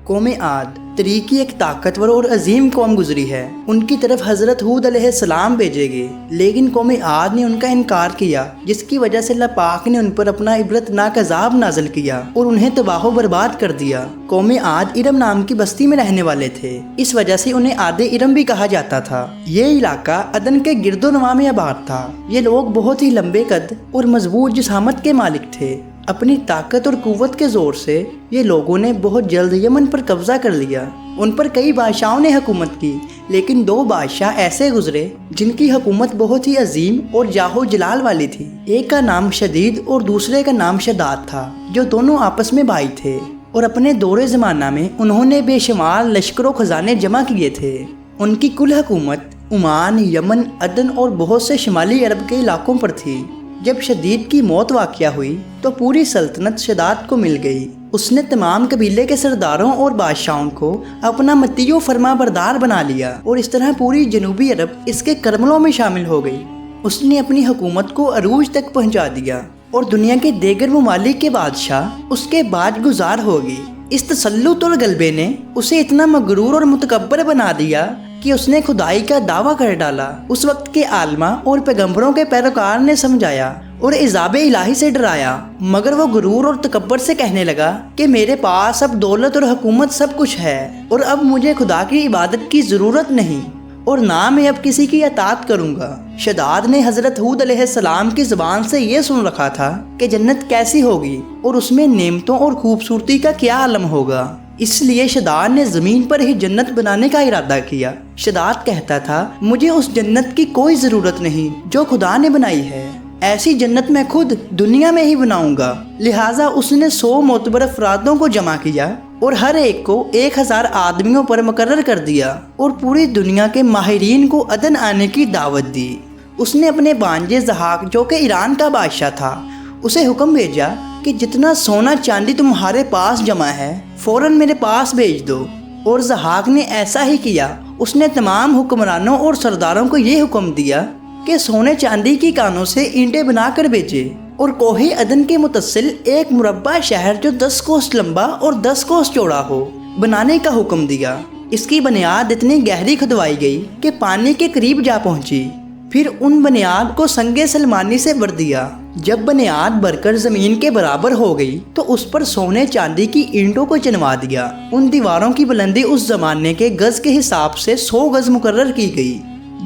قوم عاد طریقی ایک طاقتور اور عظیم قوم گزری ہے، ان کی طرف حضرت ہود علیہ السلام بھیجے گئے، لیکن قوم عاد نے ان کا انکار کیا، جس کی وجہ سے اللہ پاک نے ان پر اپنا عبرتناک عذاب نازل کیا اور انہیں تباہ و برباد کر دیا۔ قوم عاد ارم نام کی بستی میں رہنے والے تھے، اس وجہ سے انہیں عاد ارم بھی کہا جاتا تھا۔ یہ علاقہ عدن کے گرد و نواح میں آباد تھا۔ یہ لوگ بہت ہی لمبے قد اور مضبوط جسامت کے مالک تھے۔ اپنی طاقت اور قوت کے زور سے یہ لوگوں نے بہت جلد یمن پر قبضہ کر لیا۔ ان پر کئی بادشاہوں نے حکومت کی، لیکن 2 بادشاہ ایسے گزرے جن کی حکومت بہت ہی عظیم اور جاہ و جلال والی تھی۔ ایک کا نام شدید اور دوسرے کا نام شداد تھا، جو دونوں آپس میں بھائی تھے، اور اپنے دور زمانہ میں انہوں نے بے شمار لشکر و خزانے جمع کیے تھے۔ ان کی کل حکومت عمان، یمن، عدن اور بہت سے شمالی عرب کے علاقوں پر تھی۔ جب شدید کی موت واقع ہوئی تو پوری سلطنت شداد کو مل گئی۔ اس نے تمام قبیلے کے سرداروں اور بادشاہوں کو اپنا مطیع و فرما بردار بنا لیا، اور اس طرح پوری جنوبی عرب اس کے کرملوں میں شامل ہو گئی۔ اس نے اپنی حکومت کو عروج تک پہنچا دیا، اور دنیا کے دیگر ممالک کے بادشاہ اس کے باج گزار ہو گئے۔ اس تسلط اور غلبے نے اسے اتنا مغرور اور متکبر بنا دیا کہ اس نے خدائی کا دعویٰ کر ڈالا۔ اس وقت کے عالمہ اور پیغمبروں کے پیروکار نے سمجھایا اور عذاب الہی سے ڈرایا، مگر وہ غرور اور تکبر سے کہنے لگا کہ میرے پاس اب دولت اور حکومت سب کچھ ہے، اور اب مجھے خدا کی عبادت کی ضرورت نہیں، اور نہ میں اب کسی کی اطاعت کروں گا۔ شداد نے حضرت ہود علیہ السلام کی زبان سے یہ سن رکھا تھا کہ جنت کیسی ہوگی اور اس میں نعمتوں اور خوبصورتی کا کیا عالم ہوگا، اس لیے شداد نے زمین پر ہی جنت بنانے کا ارادہ کیا۔ شداد کہتا تھا، مجھے اس جنت کی کوئی ضرورت نہیں جو خدا نے بنائی ہے، ایسی جنت میں خود دنیا میں ہی بناؤں گا۔ لہٰذا اس نے 100 معتبر افرادوں کو جمع کیا اور ہر ایک کو 1000 آدمیوں پر مقرر کر دیا، اور پوری دنیا کے ماہرین کو عدن آنے کی دعوت دی۔ اس نے اپنے بانجے ضحاک، جو کہ ایران کا بادشاہ تھا، اسے حکم بھیجا کہ جتنا سونا چاندی تمہارے پاس جمع ہے فوراً میرے پاس بھیج دو، اور ضحاک نے ایسا ہی کیا۔ اس نے تمام حکمرانوں اور سرداروں کو یہ حکم دیا کہ سونے چاندی کی کانوں سے اینٹیں بنا کر بھیجے، اور کوہ عدن کے متصل ایک مربع شہر جو 10 کوس لمبا اور 10 کوس چوڑا ہو بنانے کا حکم دیا۔ اس کی بنیاد اتنی گہری کھدوائی گئی کہ پانی کے قریب جا پہنچی۔ پھر ان بنیاد کو سنگ سلمانی سے بھر دیا۔ جب بنیاد بھر کر زمین کے برابر ہو گئی تو اس پر سونے چاندی کی اینٹوں کو چنوا دیا۔ ان دیواروں کی بلندی اس زمانے کے گز کے حساب سے 100 گز مقرر کی گئی۔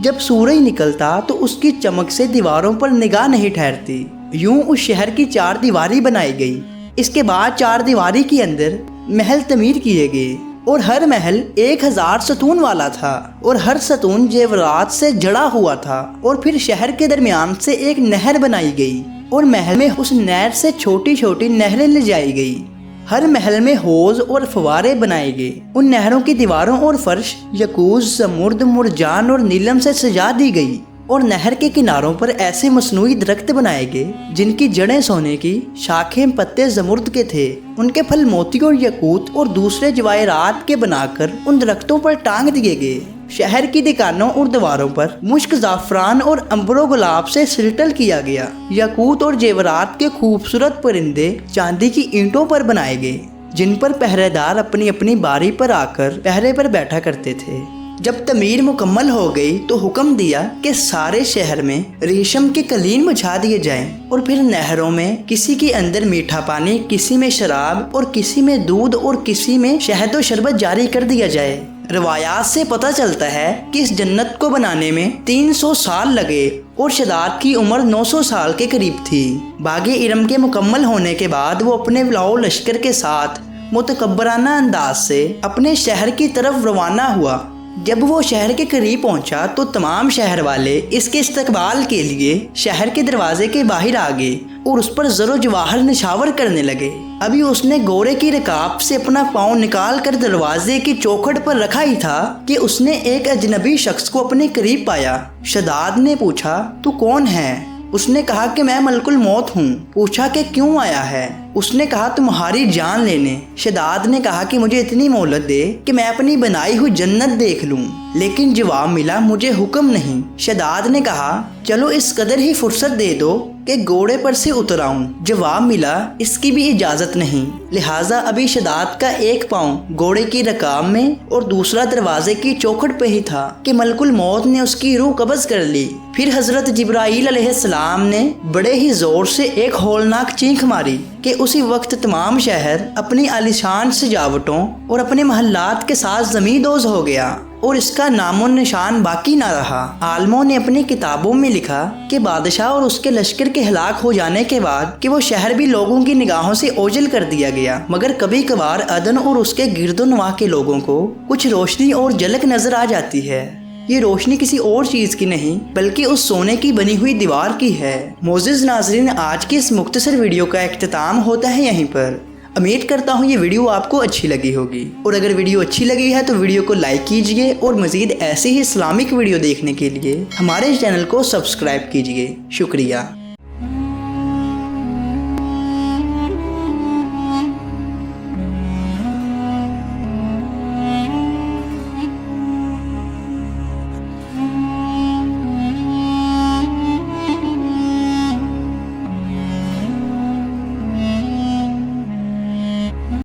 جب سورج نکلتا تو اس کی چمک سے دیواروں پر نگاہ نہیں ٹھہرتی۔ یوں اس شہر کی 4 دیواری بنائی گئی۔ اس کے بعد 4 دیواری کے اندر محل تعمیر کیے گئے، اور ہر محل 1000 ستون والا تھا، اور ہر ستون زیورات سے جڑا ہوا تھا۔ اور پھر شہر کے درمیان سے ایک نہر بنائی گئی، اور محل میں اس نہر سے چھوٹی چھوٹی نہریں لے جائی گئی۔ ہر محل میں حوض اور فوارے بنائے گئے۔ ان نہروں کی دیواروں اور فرش یقوت، زمرد، مرجان اور نیلم سے سجا دی گئی، اور نہر کے کناروں پر ایسے مصنوعی درخت بنائے گئے جن کی جڑیں سونے کی، شاخیں پتے زمرد کے تھے، ان کے پھل موتی اور یقوت اور دوسرے جواہرات کے بنا کر ان درختوں پر ٹانگ دیے گئے۔ شہر کی دکانوں اور دیواروں پر مشک، زعفران اور عنبر و گلاب سے سلٹل کیا گیا۔ یقوت اور زیورات کے خوبصورت پرندے چاندی کی اینٹوں پر بنائے گئے، جن پر پہرے دار اپنی اپنی باری پر آ کر پہرے پر بیٹھا کرتے تھے۔ جب تعمیر مکمل ہو گئی تو حکم دیا کہ سارے شہر میں ریشم کے قلین بچھا دیے جائیں، اور پھر نہروں میں کسی کے اندر میٹھا پانی، کسی میں شراب، اور کسی میں دودھ، اور کسی میں شہد و شربت جاری کر دیا جائے۔ روایات سے پتہ چلتا ہے کہ اس جنت کو بنانے میں 300 سال لگے، اور شداد کی عمر 900 سال کے قریب تھی۔ باغ ارم کے مکمل ہونے کے بعد وہ اپنے لاؤ لشکر کے ساتھ متکبرانہ انداز سے اپنے شہر کی طرف روانہ ہوا۔ جب وہ شہر کے قریب پہنچا تو تمام شہر والے اس کے استقبال کے لیے شہر کے دروازے کے باہر آ گئے، اور اس پر زر و جواہر نشاور کرنے لگے۔ ابھی اس نے گھوڑے کی رکاب سے اپنا پاؤں نکال کر دروازے کی چوکھٹ پر رکھا ہی تھا کہ اس نے ایک اجنبی شخص کو اپنے قریب پایا۔ شداد نے پوچھا، تو کون ہے؟ اس نے کہا کہ میں ملک الموت ہوں۔ پوچھا کہ کیوں آیا ہے؟ اس نے کہا تمہاری جان لینے۔ شداد نے کہا کہ مجھے اتنی مہلت دے کہ میں اپنی بنائی ہوئی جنت دیکھ لوں، لیکن جواب ملا مجھے حکم نہیں۔ شداد نے کہا چلو اس قدر ہی فرصت دے دو کہ گھوڑے پر سے اتر آؤں؟ جواب ملا اس کی بھی اجازت نہیں، لہٰذا ابھی شداد کا ایک پاؤں گھوڑے کی رکاب میں اور دوسرا دروازے کی چوکھٹ پہ ہی تھا کہ ملک الموت نے اس کی روح قبض کر لی۔ پھر حضرت جبرائیل علیہ السلام نے بڑے ہی زور سے ایک ہولناک چینخ ماری کہ اسی وقت تمام شہر اپنی عالیشان سجاوٹوں اور اپنے محلات کے ساتھ زمیندوز ہو گیا اور اس کا نام و نشان باقی نہ رہا۔ عالموں نے اپنی کتابوں میں لکھا کہ بادشاہ اور اس کے لشکر کے ہلاک ہو جانے کے بعد کہ وہ شہر بھی لوگوں کی نگاہوں سے اوجھل کر دیا گیا، مگر کبھی کبھار عدن اور اس کے گرد و نواح کے لوگوں کو کچھ روشنی اور جھلک نظر آ جاتی ہے۔ یہ روشنی کسی اور چیز کی نہیں بلکہ اس سونے کی بنی ہوئی دیوار کی ہے۔ معزز ناظرین، آج کی اس مختصر ویڈیو کا اختتام ہوتا ہے یہیں پر۔ امید کرتا ہوں یہ ویڈیو آپ کو اچھی لگی ہوگی، اور اگر ویڈیو اچھی لگی ہے تو ویڈیو کو لائک کیجئے اور مزید ایسی ہی اسلامک ویڈیو دیکھنے کے لیے ہمارے چینل کو سبسکرائب کیجئے۔ شکریہ۔